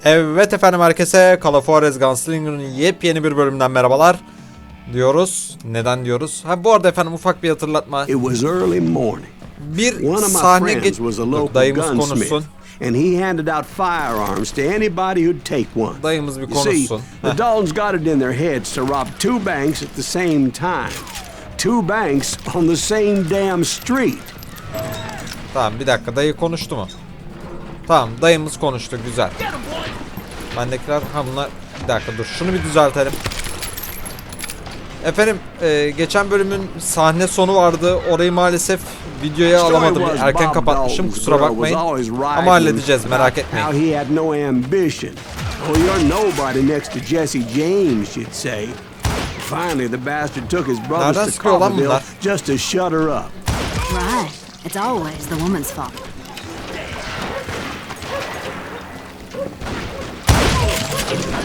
Evet efendim, herkese Juarez Gunslinger'ın yepyeni bir bölümünden merhabalar diyoruz. Neden diyoruz? Ha, bu arada efendim ufak bir hatırlatma. Bir sahne geç... Dayımız konuşsun. And he handed out firearms to anybody who'd take one. Dayımız bir You see, konuşsun. the Daltons got it in their heads to rob two banks at the same time. Two banks on the same damn street. Tamam, bir dakika, dayı konuştu mu? Tamam, dayımız konuştu, güzel. Bendekiler, ha bunlar, bir dakika dur, şunu bir düzeltelim. Efendim, geçen bölümün sahne sonu vardı, orayı maalesef videoya alamadım, erken kapatmışım, kusura bakmayın. Ama halledeceğiz, merak etmeyin. Nereden sıkıyor lan bunlar? Right. It's always the woman's fault.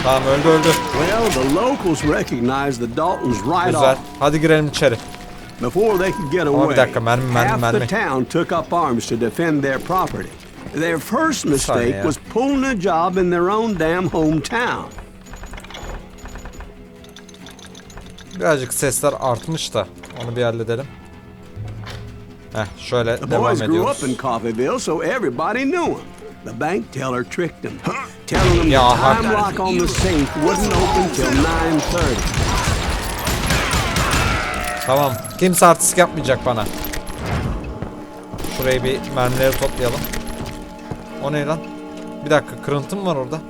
Tamam, öldü. Well, the locals recognize the Daltons right Güzel. off. Hadi girelim içeri. Before they could get away, bir dakika, mermi. half the town took up arms to defend their property. Their first mistake was pulling a job in their own damn hometown. Birazcık sesler artmış da onu bir halledelim. Şöyle The devam boys grew ediyoruz. up in Coffeyville, so everybody knew him. The bank teller tricked them, telling them Ya, the time lock on the safe wouldn't open till 9:30. Tamam, kimse artistik yapmayacak bana. Şurayı bir mermileri toplayalım. O ne lan? Bir dakika, kırıntı mı var orada?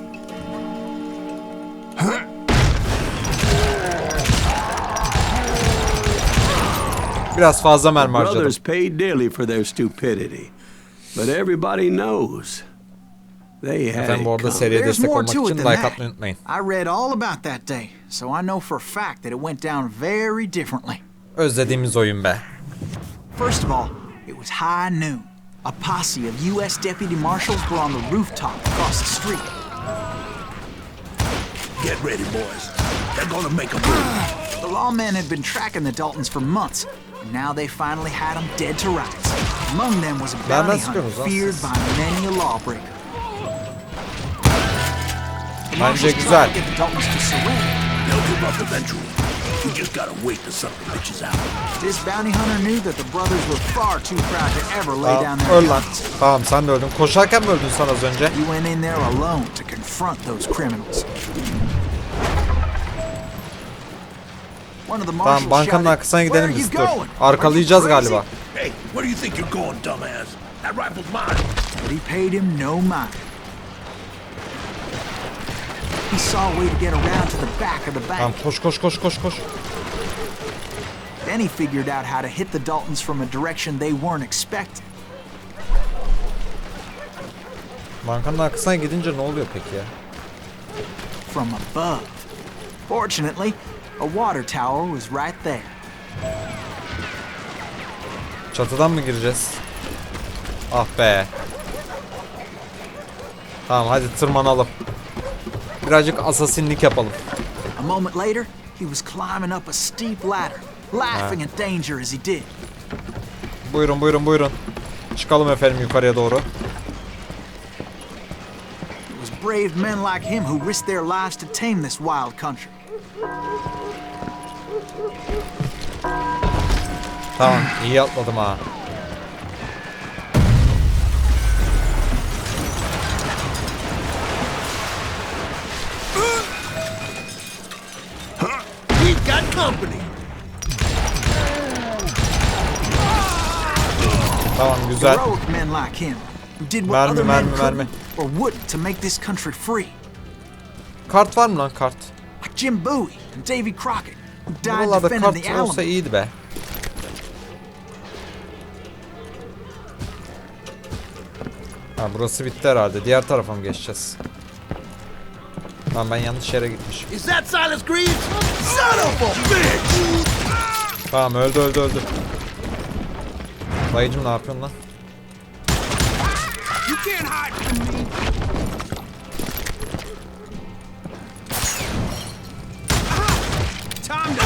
Biraz fazla mermi harcadım. Brothers paid dearly for their stupidity, but everybody knows they had Efendim, bu arada it seriye coming. destek olmak to it için than like that. atmayı unutmayın. I read all about that day, so I know for a fact that it went down very differently. Özlediğimiz oyun be. First of all, it was high noon. A posse of U.S. deputy marshals were on the rooftop across the street. Get ready, boys. They're gonna make a move. The lawmen had been tracking the Daltons for months, and now they finally had them dead to rights. Among them was a bounty hunter feared by many a lawbreaker. The marshals tried to get the Daltons to surrender. They'll give up eventually. We just gotta wait till something bitches out. This bounty hunter knew that the brothers were far too proud to ever lay down Tamam, their öl lan. guns. Tamam, sen de öldün. Koşarken mi öldün sen az önce? You went in there alone to confront those criminals. One of the Tamam, marshals bankanın shouted, arkasına "Where gidelim are you biz, dur. going? Arkalayacağız Are you crazy?" galiba. Hey, where do you think you're going, dumbass? That rifle's mine. But he paid him no mind. He saw a way to get around to the back of the Tamam, bank. koş. Then he figured out how to hit the Daltons from a direction they weren't expecting. Bankanın arkasına gidince ne oluyor peki ya? From above. Fortunately, a water tower was right there. Çatıdan mı gireceğiz? Ah be. Tamam, hadi tırmanalım. Birazcık asasinlik yapalım. A moment later, he was climbing up a steep ladder, laughing at danger as he did. Buyurun. Çıkalım efendim yukarıya doğru. It was brave men like him who risked their lives to tame this wild country. Tamam, iyi atladım ha. We've got company. Tamam, güzel. Heroic men like him who did what other men couldn't or wouldn't to make this country free. Kart var mı lan, kart? Like Jim Bowie and Davy Crockett who died Buralarda defending the kart olsa Alamo. iyiydi be. Ha, burası bitti herhalde. Diğer tarafa mı geçeceğiz? Tamam, ben yanlış yere gitmişim. Is that Silas Greaves? Son of a bitch! Tamam, öldü. Dayıcım, ne yapıyorsun lan? You can't hide from me. Time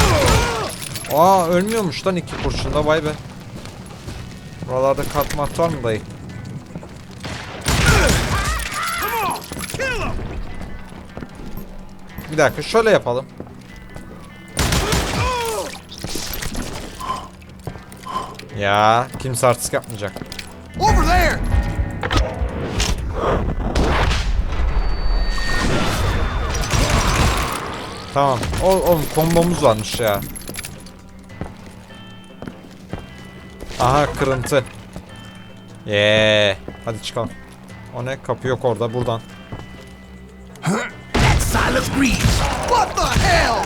to... Aa, ölmüyormuş lan iki kurşunda, vay be. Buralarda kart mart var mı dayı? Bir dakika şöyle yapalım. Ya kimse artistik yapmayacak. Over there! Tamam. Oğlum kombomuz varmış ya. Aha kırıntı. Hadi çıkalım. O ne? Kapı yok orada. Buradan. What the hell?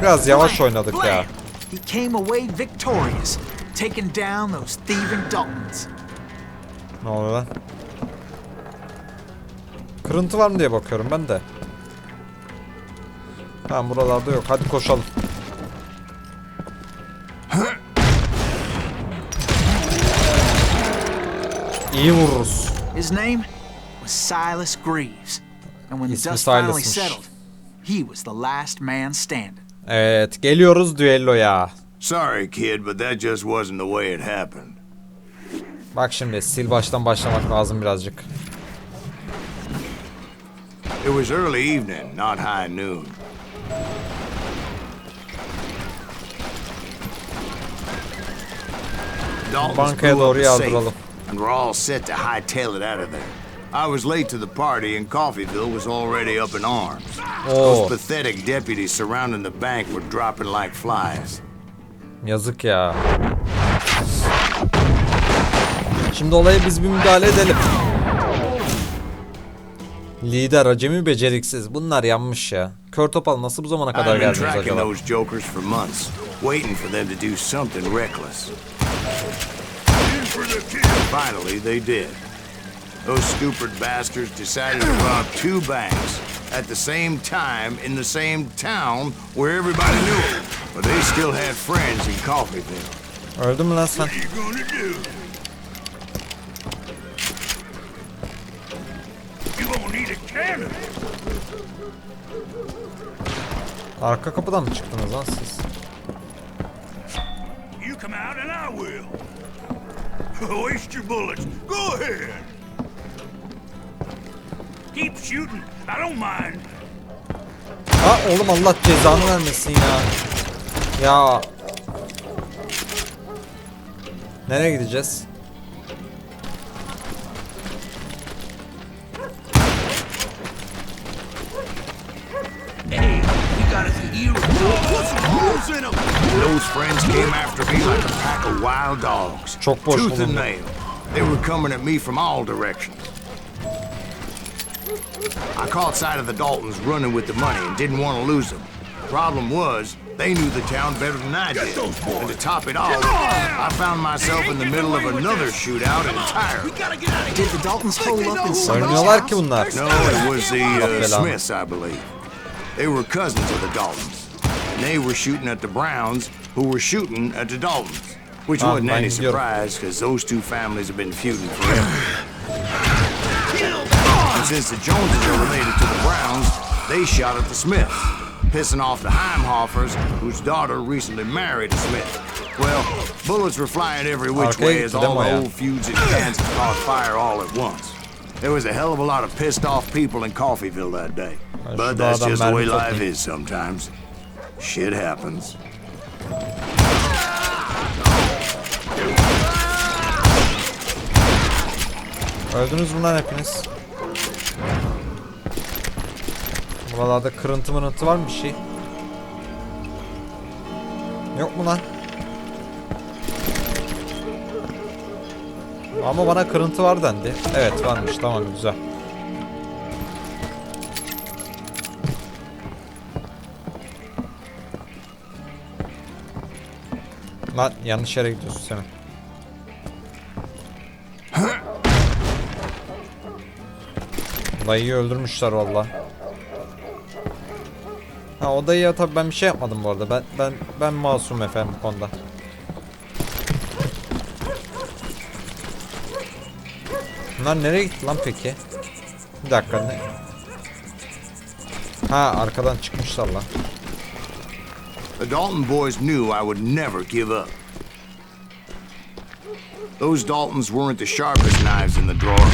Biraz yavaş oynadık ya. He came away victorious, taking down those thieving Daltons. Ne oluyor lan? Kırıntı var mı diye bakıyorum ben de. Tamam buralarda yok. Hadi koşalım. İyi vururuz. His name was Silas Greaves. And when the İsmi dust finally Silas'mış. settled, he was the last man standing. Evet, geliyoruz düelloya. Sorry, kid, but that just wasn't the way it happened. Bak şimdi sil baştan başlamak lazım birazcık. It was early evening, not high noon. Dalton's Bankaya blew up doğru the safe, yardıralım. and we're all set to hightail it out of there. I was late to the party, and Coffeyville was already up in arms. Those pathetic deputies surrounding the bank were dropping like flies. Yazık ya. Şimdi olaya biz bir müdahale edelim. Lider acemi beceriksiz. Bunlar yanmış ya. Kör topal nasıl bu zamana kadar I've been geldiniz tracking acaba? those jokers for months, waiting for them to do something reckless. Finally, they did. Those stupid bastards decided to rob 2 banks at the same time in the same town where everybody knew them. But they still had friends in Coffeyville. Öldün mü lan sen? Arka kapıdan mı çıktınız lan siz? You come out and I will. Waste your bullets. Go ahead. Keep shooting. I don't mind. Ha oğlum Allah cezanı vermesin ya. Ya. Nereye gideceğiz? Hey, we got a hero. Put some holes in them. Those friends came after me like a pack of wild dogs. Çok boş Tooth and bulundum. nail. They were coming at me from all directions. I caught sight of the Daltons running with the money and didn't want to lose them. Problem was, they knew the town better than I did. And to top it all, I found myself in the middle of another shootout entirely. Did the Daltons hole up in somebody's Ölmüyorlar ki house? bunlar. No, it was the belanı. Smiths, I believe. They were cousins of the Daltons. And they were shooting at the Browns, who were shooting at the Daltons. Which Ah, wasn't any ben gidiyorum. surprise, because those 2 families have been feuding forever. And since the Joneses are related to the Browns, they shot at the Smiths, pissing off the Heimhoffers, whose daughter recently married a Smith. Well, bullets were flying every which Arkaya way as gitti all deme the ya. old feuds in Kansas caught fire all at once. There was a hell of a lot of pissed off people in Coffeyville that day. şu But that's dağdan just the way mermi life toplayayım. is sometimes. Shit happens. Öldünüz mü lan hepiniz? Buralarda kırıntı mırıntı var mı bir şey? Yok mu lan? Ama bana kırıntı var dendi. Evet varmış, tamam güzel. Lan yanlış yere gidiyorsun sen. Dayıyı öldürmüşler valla. Ha o dayıya tabii ben bir şey yapmadım bu arada. Ben masum efendim bu konuda. Bunlar nereye gitti lan peki? Bir dakika ne? Ha arkadan çıkmışlar lan. The Dalton boys knew I would never give up. Those Daltons weren't the sharpest knives in the drawer,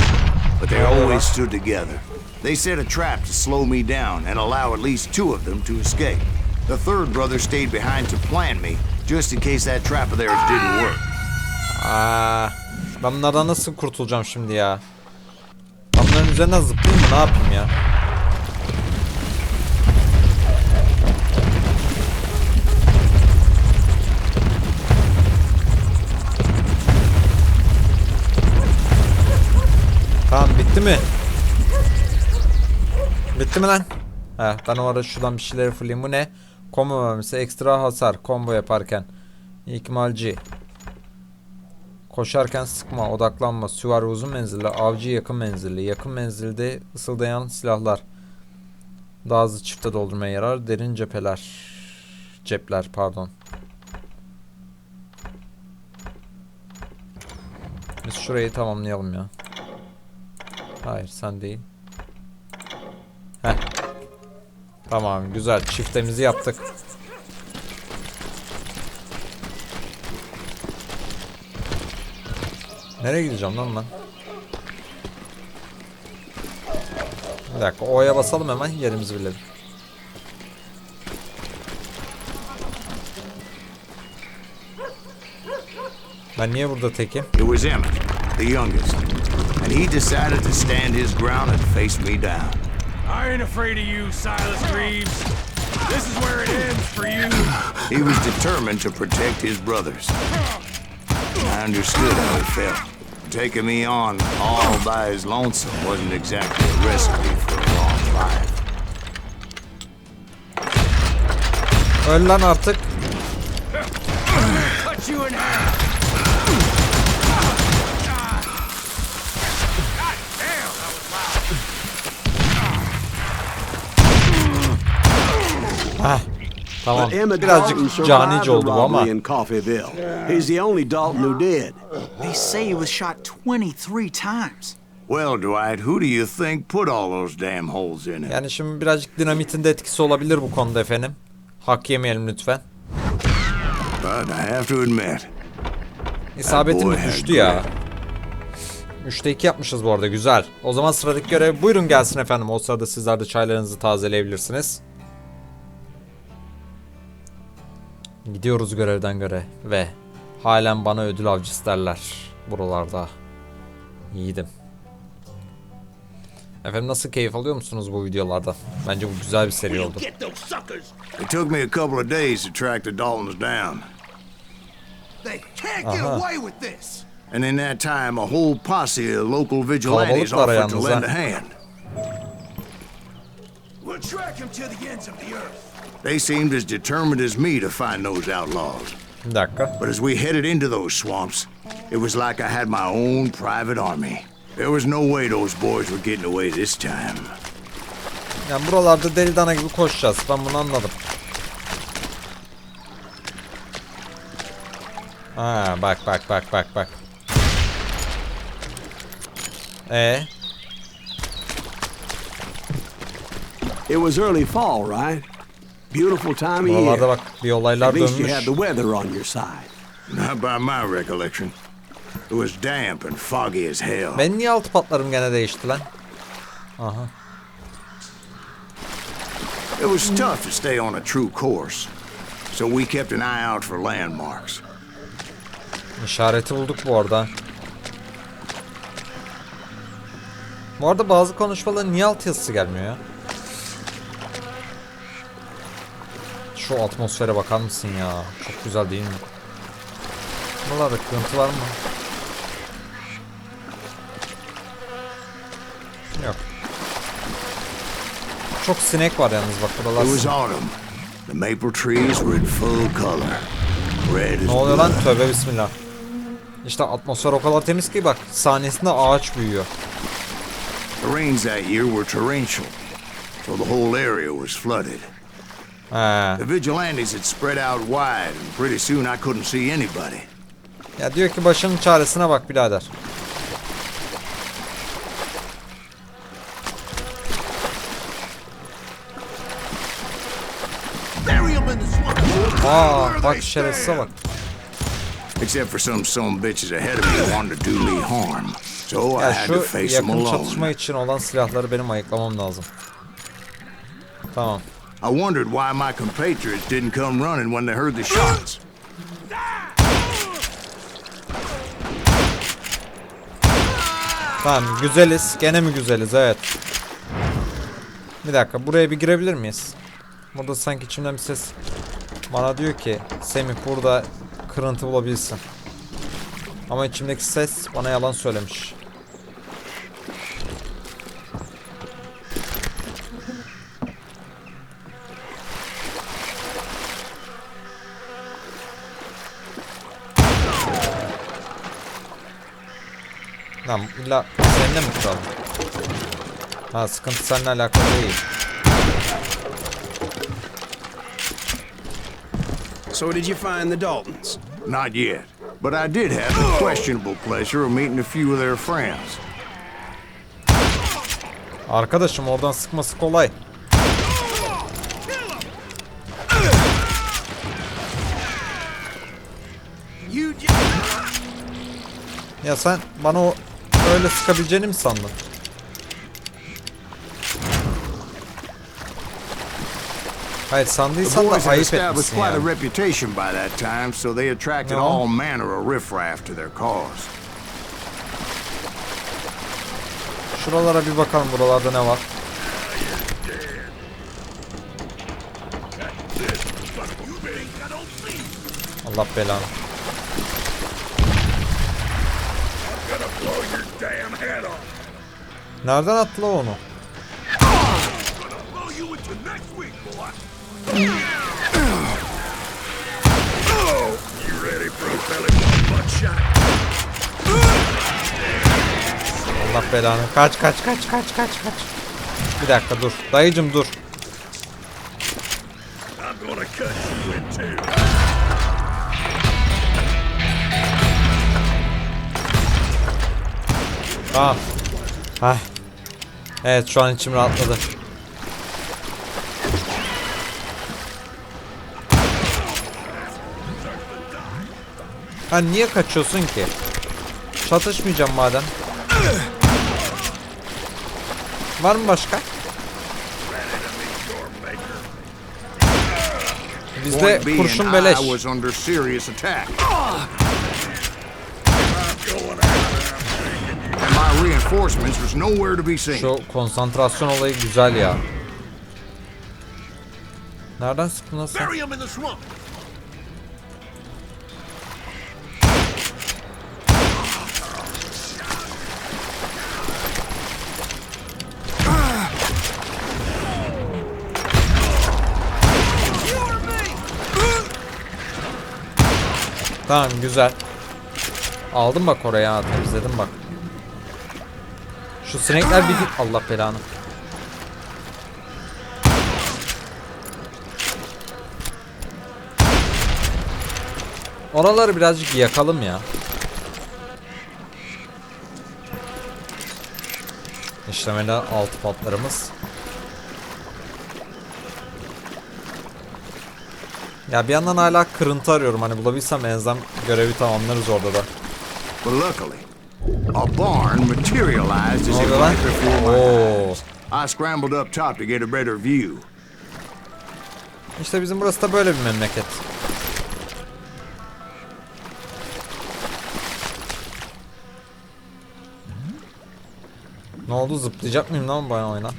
but they always stood together. They set a trap to slow me down and allow at least 2 of them to escape. The third brother stayed behind to plant me, just in case that trap of theirs didn't work. Ben bunlardan nasıl kurtulacağım şimdi ya? Ben bunların üzerine zıplayayım mı? Ne yapayım ya? Tamam, bitti mi? Bitti mi lan? He, ben o ara şuradan bir şeyleri fırlayayım. Bu ne? Combo mermisi, ekstra hasar combo yaparken. İkmalci. Koşarken sıkma, odaklanma, süvari uzun menzilli, avcı yakın menzilli. Yakın menzilde ısıldayan silahlar. Daha hızlı çifte doldurmaya yarar. Derin cepler pardon. Biz şurayı tamamlayalım ya. Hayır, sen değil. Heh. Tamam, güzel, çiftemizi yaptık. Nereye gideceğim lan ben? Bir dakika, O'ya basalım hemen, yerimizi bilelim. Ben niye burada tekim? It was Emmett, the youngest, and he decided to stand his ground and face me down. I ain't afraid of you, Silas Reeves. This is where it ends for you. He was determined to protect his brothers. I understood how he felt. Taking me on all by his lonesome wasn't exactly a recipe for a long life. Öl lan artık. Cut you in half. Tamam. Emma Birazcık Dalton survived canice the oldu bu ama. robbery in Coffeyville. He's the only Dalton who did. They say he was shot 23 times. Well, Dwight, who do you think put all those damn holes in it? Yani şimdi birazcık dinamitin de etkisi olabilir bu konuda efendim. Hak yemeyelim lütfen. But I have to admit, İsabetimiz düştü ya. 3'te 2 yapmışız bu arada, güzel. O zaman sıradaki görev buyurun gelsin efendim. O sırada sizler de çaylarınızı tazeleyebilirsiniz. Gidiyoruz görevden göre ve halen bana ödül avcısı derler buralarda. Yiğidim. Efendim, nasıl keyif alıyor musunuz bu videolardan? Bence bu güzel bir seri oldu. it took me a couple of days to track the Daltons down. They can't get away with this. And in that time, a whole posse of local vigilantes Kalabalıklar offered to yalnız, lend ha. a hand. We'll track him to the ends of the earth. They seemed as determined as me to find those outlaws. Bir dakika. But as we headed into those swamps, it was like I had my own private army. There was no way those boys were getting away this time. Yani buralarda deli dana gibi koşacağız. Ben bunu anladım. Ha, bak. It was early fall, right? Beautiful time of Buralarda year. bak bir olaylar At least you dönmüş. had the weather on your side. Not by my recollection. It was damp and foggy as hell. Ben niye altı patlarım gene değişti lan? Aha. It was tough to stay on a true course, so we kept an eye out for landmarks. İşareti bulduk bu arada. Bu arada bazı konuşmaların niye alt yazısı gelmiyor ya? Şu atmosfere bakar mısın ya? Çok güzel değil mi? Buralarda kırıntı var mı? Yok. Çok sinek var yalnız bak buralar. It was autumn. The maple trees were in full color. Red as Ne oluyor lan? blood. Tövbe bismillah. İşte atmosfer o kadar temiz ki bak sahnesinde ağaç büyüyor. The rains that year were torrential, so the whole area was flooded. He. The vigilantes had spread out wide, and pretty soon I couldn't see anybody. Ya diyor ki başının çaresine bak birader. Aa, bak şerefsize bak. Except for some bitches ahead of me wanted to do me harm. So So I Ya had to şu face them yakın alone. çatışma için olan silahları benim ayıklamam lazım. Tamam. I wondered why my compatriots didn't come running when they heard the shots. Tamam, güzeliz. Gene mi güzeliz? Evet. Bir dakika, buraya bir girebilir miyiz? Burada sanki içimden bir ses bana diyor ki Semih burada kırıntı bulabilirsin. Ama içimdeki ses bana yalan söylemiş. Lan illa seninle mi kuralım? Ha, sıkıntı seninle alakalı değil. So did you find the Daltons? Not yet, but I did have the questionable pleasure of meeting a few of their friends. Arkadaşım oradan sıkması kolay. Ya sen bana o öyle sıkabileceğini mi sandın? Hayır, sandıysan da ayıp established etmişsin quite a yani. reputation by that time, so they attracted No. all manner of riffraff to their cause. Şuralara bir bakalım, buralarda ne var? Allah belanı. Nereden attı la onu? Allah belanı. Kaç. Bir dakika dur. Dayıcım dur. Tamam. Hah. Evet, şu an içim rahatladı. Ha, niye kaçıyorsun ki? Çatışmayacağım madem. Var mı başka? Bizde Point being, kurşun beleş. I was under serious attack. And my reinforcements was nowhere to be seen. Şu konsantrasyon olayı güzel ya. Nereden sıktın lan sen? Bury him in the swamp. Tamam, güzel. Aldım bak oraya, temizledim bak. Şu sinekler bir git. Allah belanı. Oraları birazcık yakalım ya. İşlemeli altı patlarımız. Ya bir yandan hala kırıntı arıyorum. Hani bulabilsem en azından görevi tamamlarız orada da. But luckily, a barn materialized as Ne if oluyor lan? right before my Oo. eyes. I scrambled up top to get a better view. İşte bizim burası da böyle bir memleket. Ne oldu, zıplayacak mıyım lan bana oyna?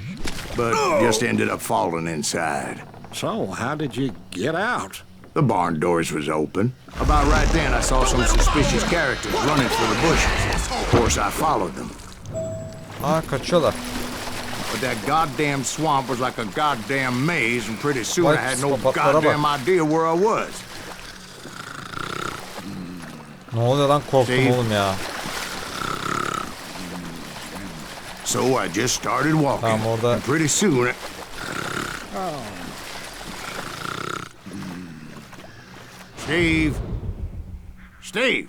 But just ended up falling inside. So, how did you get out? The barn doors was open. About right then, I saw some suspicious characters running for the bushes. Of course, I followed them. Aa, kaçıyorlar. But that goddamn swamp was like a goddamn maze, and pretty soon Vay I had no psikopatlara bak. goddamn idea where I was. Ne oluyor lan, korktum Steve. oğlum ya. So I just started walking. Tamam, orada- And pretty soon, Steve.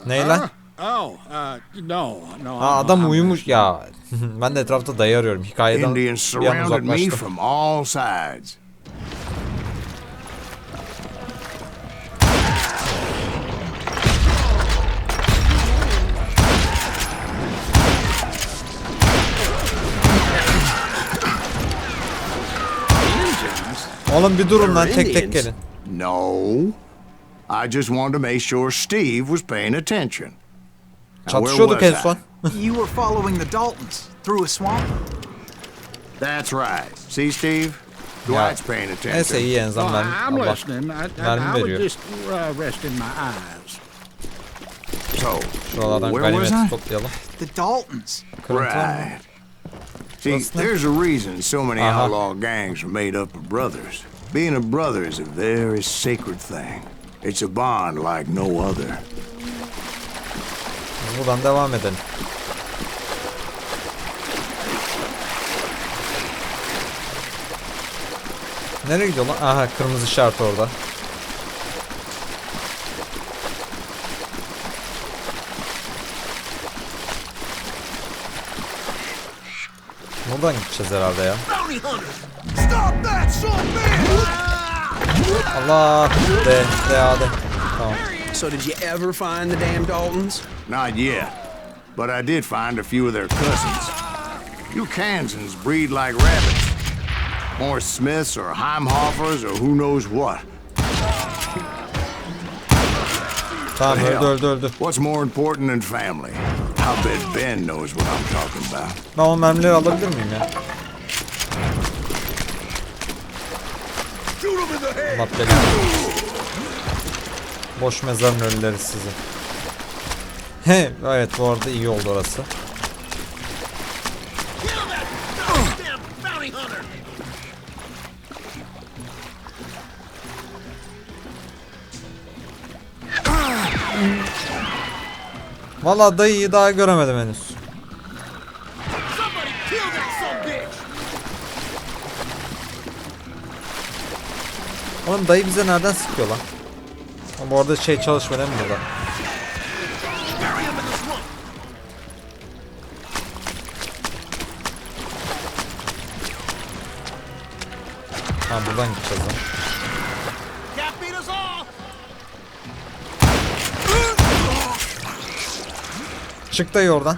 Ney lan? No. Ha, adam uyumuş ya. Ben de etrafta dayı arıyorum. Hikayeden Indians bir an surrounded me uzaklaştım. from all sides. Oğlum bir durun lan, tek tek gelin. No. I just wanted to make sure Steve was paying attention. Çatışıyorduk en son. You were following the Daltons through a swamp? That's right. See, Steve? Dwight's paying attention. Neyse iyi en azından I'm Allah listening. I mermi was veriyor. just resting my eyes. So, Şuralardan where was ganimeti I? toplayalım. The Daltons. Kırıntı var mı? Right. See, What's that? there's a reason so many Uh-huh. outlaw gangs are made up of brothers. Being a brother is a very sacred thing. It's a bond like no other. Buradan devam edelim. Nereye gidiyor lan? Aha, kırmızı işaret orada. Buradan gideceğiz herhalde ya. Allah de tamam. So did you ever find the damn Daltons? Not yet, but I did find a few of their cousins. You Kansans breed like rabbits. More Smiths or Heimhoffers or who knows what. Tamam, Hell, öldü. What's more important than family? I bet Ben knows what I'm talking about. Ben o mermileri alabilir miyim ya? Allah belanı. Boş mezarın ölüleri sizi. He, evet bu arada iyi oldu orası. Vallahi dayıyı daha göremedim henüz. Oğlum dayı bize nereden sıkıyor lan? Bu arada şey çalışmıyor değil mi burada? Ha, buradan gideceğiz lan. Çık dayı oradan.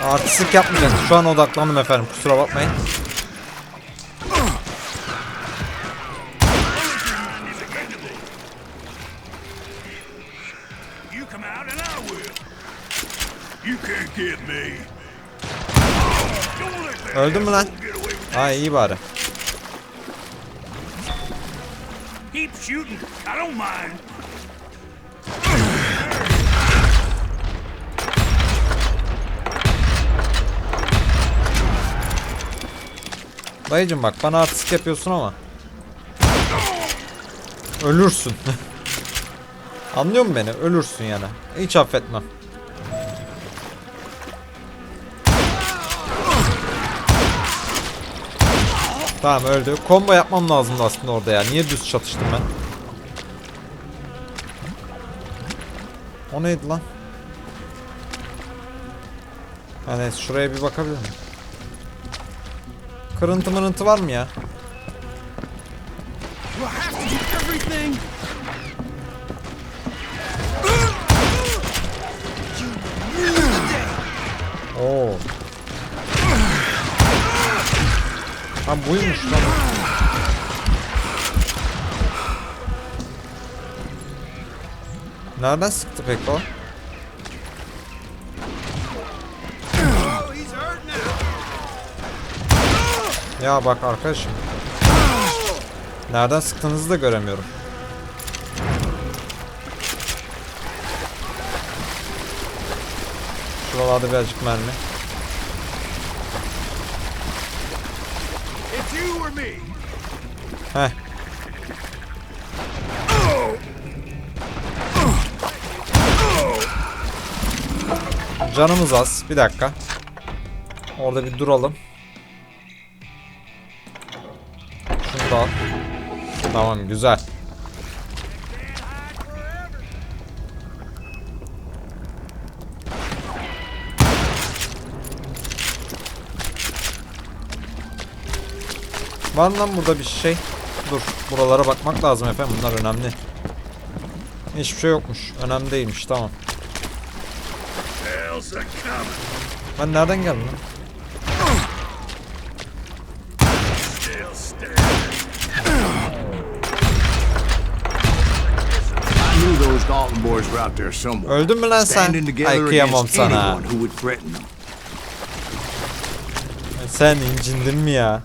Artistik yapmayacağız. Şu an odaklandım efendim. Kusura bakmayın. You come out and I will. You can't get me. Öldün mü lan? Ha, iyi bari. Keep shooting. I don't mind. Dayıcım bak, bana artistik yapıyorsun ama ölürsün. Anlıyor musun beni? Ölürsün yani. Hiç affetmem. Tamam, öldü. Combo yapmam lazımdı aslında orada ya. Niye düz çatıştım ben? O neydi lan? Ha, neyse, şuraya bir bakabilir miyim? Kırıntı mırıntı var mı ya? Oo. Ha, buymuş lan. Nereden sıktı peki o? Ya bak arkadaşım. Nereden sıktığınızı da göremiyorum. Şuralarda birazcık mermi. Heh. Canımız az. Bir dakika. Orada bir duralım. Şunu da al. Tamam, güzel. Var lan burada bir şey. Dur. Buralara bakmak lazım efendim. Bunlar önemli. Hiçbir şey yokmuş. Önemli değilmiş. Tamam. Ben nereden geldim lan? Öldün mü lan sen? Ay kıyamam sana. Sen incindin mi ya?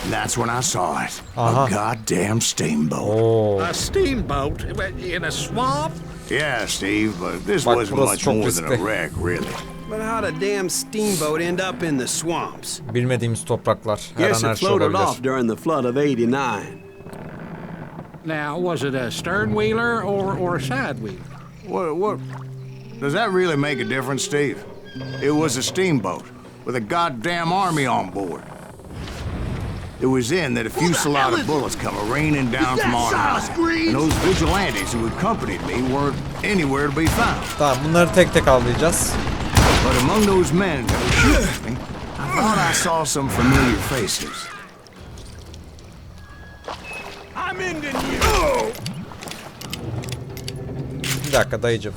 That's when I saw it. Aha. A goddamn steamboat. Oo. A steamboat in a swamp? Yeah, Steve, but this Bak, wasn't burası much çok more than a riskli. wreck, really. But how'd a damn steamboat end up in the swamps? Bilmediğimiz topraklar. Her Guess an her it şey floated olabilir. off during the flood of '89. Now, was it a stern wheeler or a side wheeler? What? Does that really make a difference, Steve? It was a steamboat with a goddamn army on board. It was then that a fusillade of bullets come raining down from on high. And those vigilantes who accompanied me weren't anywhere to be found. Tamam, bunları tek tek avlayacağız. But among those men that were shooting at me, I thought I saw some familiar faces. I'm ending you! Bir dakika dayıcım.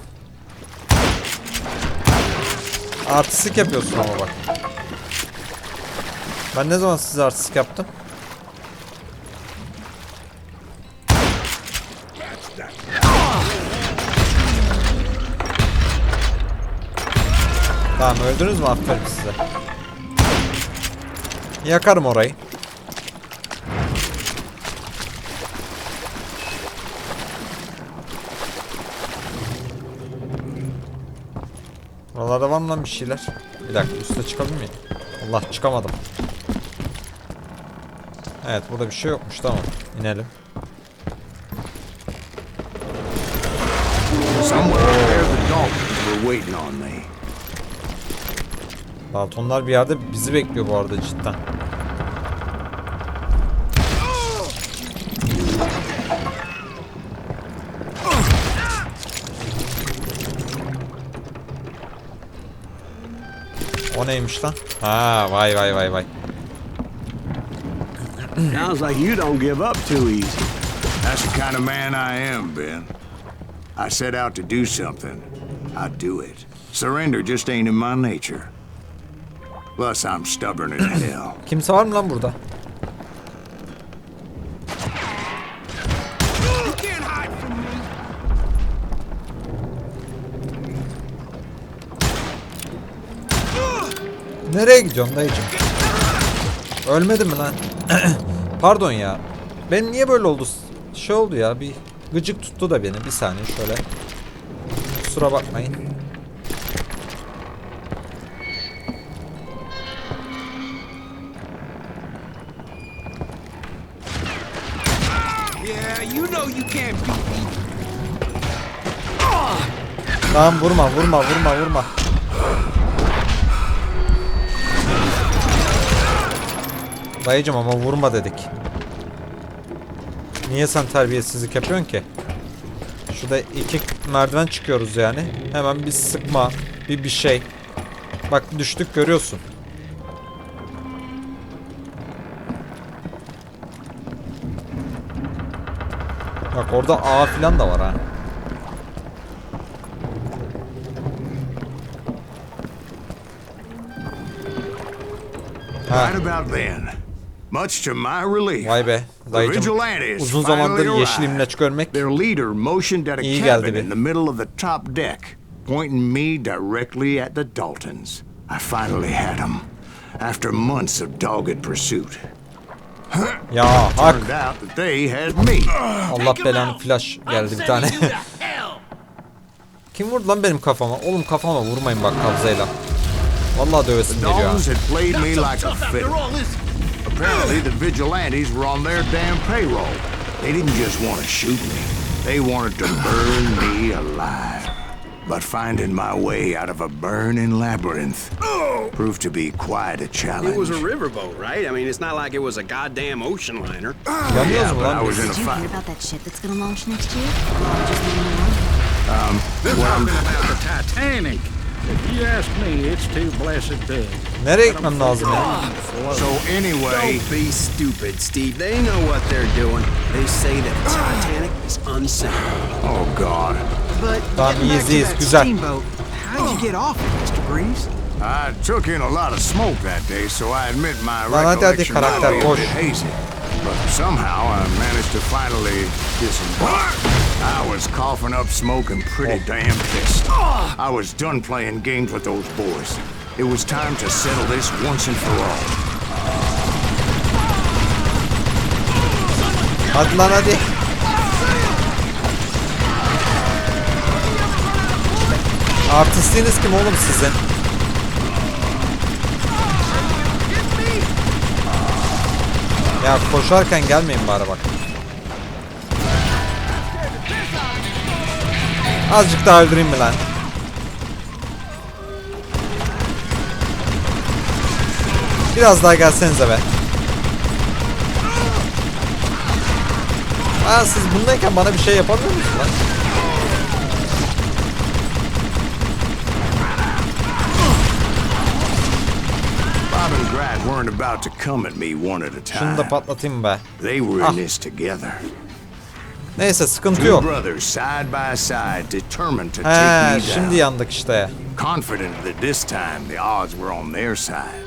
Artistik yapıyorsun ama bak. Ben ne zaman size artistik yaptım? Tamam, öldünüz mü? Aferin size. Yakarım orayı. Buralarda var mı lan bir şeyler? Bir dakika, üste çıkabilir miyim? Allah, çıkamadım. Evet, burada bir şey yokmuş. Tamam, inelim. Daltonlar bir yerde bizi bekliyor bu arada cidden. O neymiş lan? Ha, vay vay vay vay. Sounds like you don't give up too easy. That's the kind of man I am, Ben. I set out to do something. I do it. Surrender just ain't in my nature. Plus, I'm stubborn as hell. Kimse var mı lan burada? Nereye gidiyorsun dayıcım? Ölmedin mi lan? Pardon ya. Benim niye böyle oldu? Şey oldu ya, bir gıcık tuttu da beni. Bir saniye şöyle. Kusura bakmayın. Tamam, vurma. Dayıcım ama vurma dedik. Niye sen terbiyesizlik yapıyorsun ki? Şurada 2 merdiven çıkıyoruz yani. Hemen bir sıkma, bir şey. Bak düştük, görüyorsun. Bak orada A falan da var ha. Right about then, much to my relief, Vay be dayıcım, uzun zamandır yeşil imleç görmek their leader motioned at a iyi geldi cabin bir. in the middle of the top deck, pointing me directly at the Daltons. I finally had them, after months of dogged pursuit. Ya hak. Turned out that they had me. Allah belanı, flash geldi bir tane. Kim vurdu lan benim kafama? Oğlum kafama vurmayın bak kabzayla. Vallahi dövesim geliyor ha. Daltons had played me like a fiddle. Apparently the vigilantes were on their damn payroll. They didn't just want to shoot me. They wanted to burn me alive. But finding my way out of a burning labyrinth proved to be quite a challenge. It was a riverboat, right? I mean, it's not like it was a goddamn ocean liner. Yanıyoruz mu lan I was biz? in a Did you hear fight. about that ship that's gonna launch next year? Or just leaving me alone? They're talking about the Titanic. you ask me, it's too blessed big. Nereye gitmem lazım ya? So anyway, Don't be stupid, Steve. They know what they're doing. They say that the Titanic is unsinkable. oh God. But Tamam, getting back to iyiyiz, that güzel. steamboat, how'd you get off it, Mr. Breeze? I took in a lot of smoke that day, so I admit my Lan hadi recollection might karakter, be a boş. bit hazy. But somehow I managed to finally disembark. I was coughing up smoke and pretty damn pissed. I was done playing games with those boys. It was time to settle this once and for all. Hadi lan hadi. Artistliğiniz kim oğlum sizin? Ya koşarken gelmeyin bari bak. Azıcık daha öldüreyim mi lan? Biraz daha gelsenize be. Aa, siz bundayken bana bir şey yapamıyor musunuz lan? Bob and Grad weren't about to come at me one at a Şunu da time. patlatayım be. They were in this together. Neyse, sıkıntı Two yok. brothers side by side, determined to take He, me şimdi down. yandık işte. Confident that this time the odds were on their side.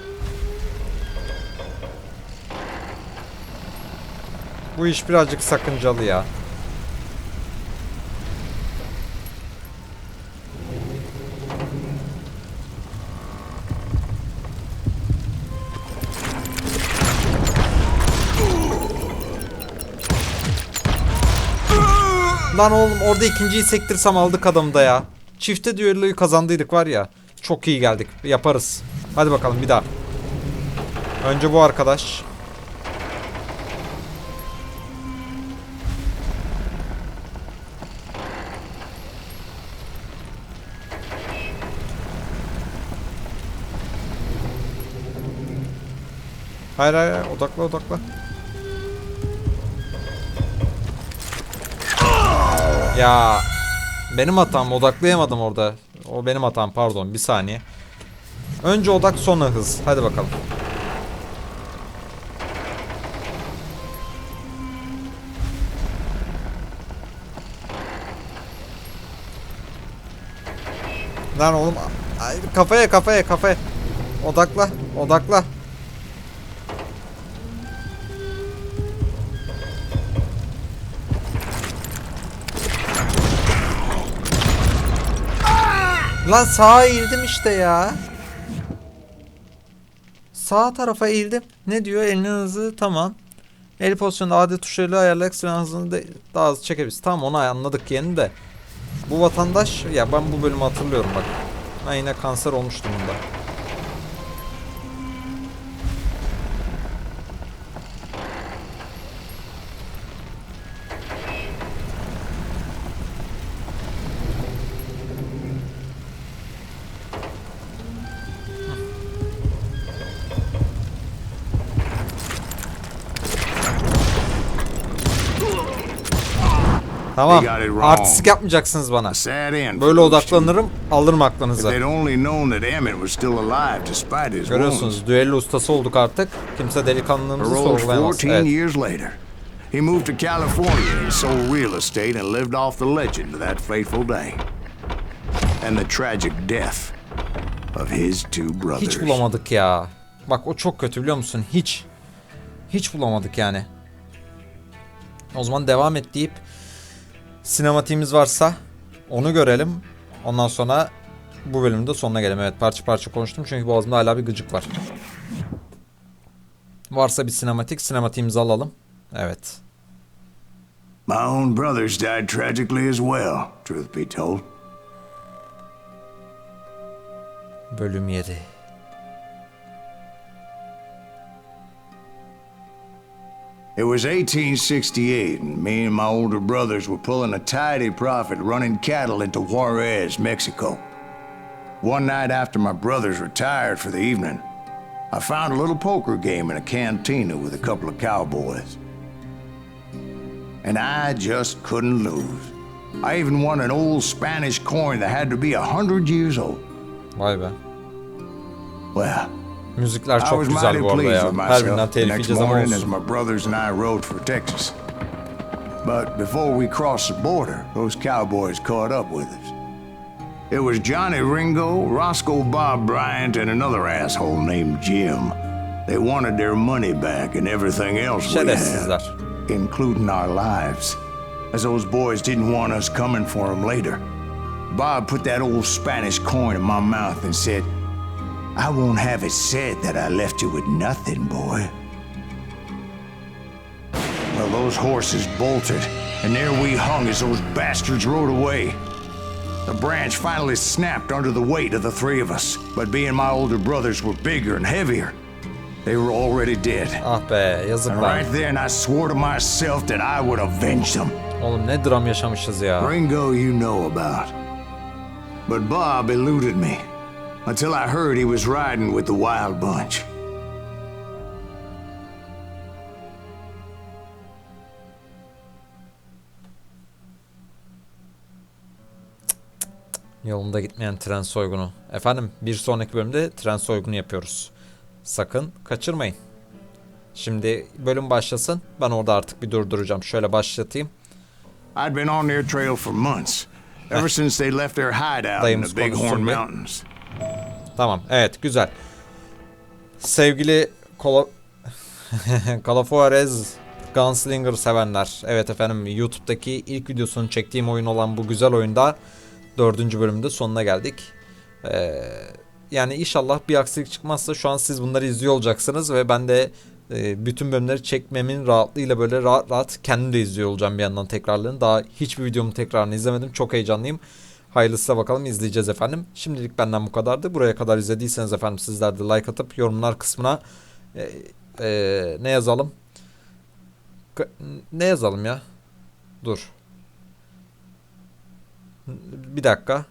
Bu iş birazcık sakıncalı ya. Lan oğlum, orada ikinciyi sektirsem aldık adamı da ya. Çifte düelloyu kazandıydık var ya. Çok iyi geldik. Yaparız. Hadi bakalım bir daha. Önce bu arkadaş. Hayır hayır, hayır. Odakla odakla. Ya benim hatam, odaklayamadım orada. O benim hatam, pardon, bir saniye. Önce odak, sonra hız. Hadi bakalım. Lan oğlum, ay, kafaya kafaya kafaya. Odakla odakla. Lan sağa eğildim işte ya. Sağ tarafa eğildim. Ne diyor? Elinin hızı tamam. El pozisyonu adi tuşlarıyla ayarlayarak silah hızını daha hızlı çekebiliriz. Tamam, onu anladık yeni de. Bu vatandaş, ya ben bu bölümü hatırlıyorum bak. Ben yine kanser olmuştum bunda. Tamam. Artistik yapmayacaksınız bana. Böyle odaklanırım, alırım aklınızı. Görüyorsunuz, düello ustası olduk artık. Kimse delikanlılığımızı sorgulayamaz. Evet. He moved to California and sold real estate and lived off the legend of that fateful day. And the tragic death of his two brothers. Hiç bulamadık ya. Bak o çok kötü, biliyor musun? Hiç bulamadık yani. O zaman devam et deyip sinematiğimiz varsa onu görelim. Ondan sonra bu bölümde sonuna gelelim. Evet, parça parça konuştum çünkü boğazımda hala bir gıcık var. Varsa bir sinematiğimizi alalım. Evet. My own brothers died tragically as well, truth be told. Bölüm 7. It was 1868, and me and my older brothers were pulling a tidy profit running cattle into Juarez, Mexico. One night after my brothers retired for the evening, I found a little poker game in a cantina with a couple of cowboys. And I just couldn't lose. I even won an old Spanish coin that had to be 100 years old. Vay be. Well, Müzikler I çok was güzel mighty bu arada pleased ya. with Her birinden myself the telif next yiyeceğiz ama morning as olsun. my brothers and I rode for Texas. But before we crossed the border, those cowboys caught up with us. It was Johnny Ringo, Roscoe Bob Bryant, and another asshole named Jim. They wanted their money back and everything else we Şerefsizler. had, including our lives, as those boys didn't want us coming for them later. Bob put that old Spanish coin in my mouth and said, "I won't have it said that I left you with nothing, boy." Well, those horses bolted, and there we hung as those bastards rode away. The branch finally snapped under the weight of the three of us, but being my older brothers were bigger and heavier, they were already dead. Ah be, yazık And lan. right then I swore to myself that I would avenge them. Oğlum ne dram yaşamışız ya. Ringo you know about. But Bob eluded me until I heard he was riding with the Wild Bunch. Yolunda gitmeyen tren soygunu. Efendim bir sonraki bölümde tren soygunu yapıyoruz. Sakın kaçırmayın. Şimdi bölüm başlasın. Ben orada artık bir durduracağım. Şöyle başlatayım. I'd been on their trail for months. Ever since they left their hideout in Dayımız the Bighorn konuşsun bir. Mountains. Tamam. Evet. Güzel. Sevgili Juarez Gunslinger sevenler. Evet efendim. YouTube'daki ilk videosunu çektiğim oyun olan bu güzel oyunda 4. bölümde sonuna geldik. Yani inşallah bir aksilik çıkmazsa şu an siz bunları izliyor olacaksınız ve ben de bütün bölümleri çekmemin rahatlığıyla böyle rahat rahat kendim de izliyor olacağım bir yandan tekrarlarını. Daha hiçbir videomun tekrarını izlemedim. Çok heyecanlıyım. Hayırlısıyla bakalım izleyeceğiz efendim. Şimdilik benden bu kadardı. Buraya kadar izlediyseniz efendim sizler de like atıp yorumlar kısmına ne yazalım? Ne yazalım ya? Dur. Bir dakika.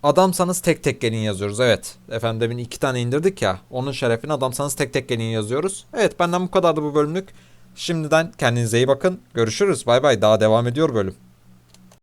Adamsanız tek tek gelin yazıyoruz. Evet. Efendim demin 2 tane indirdik ya. Onun şerefine adamsanız tek tek gelin yazıyoruz. Evet benden bu kadardı bu bölümlük. Şimdiden kendinize iyi bakın. Görüşürüz. Bay bay. Daha devam ediyor bölüm.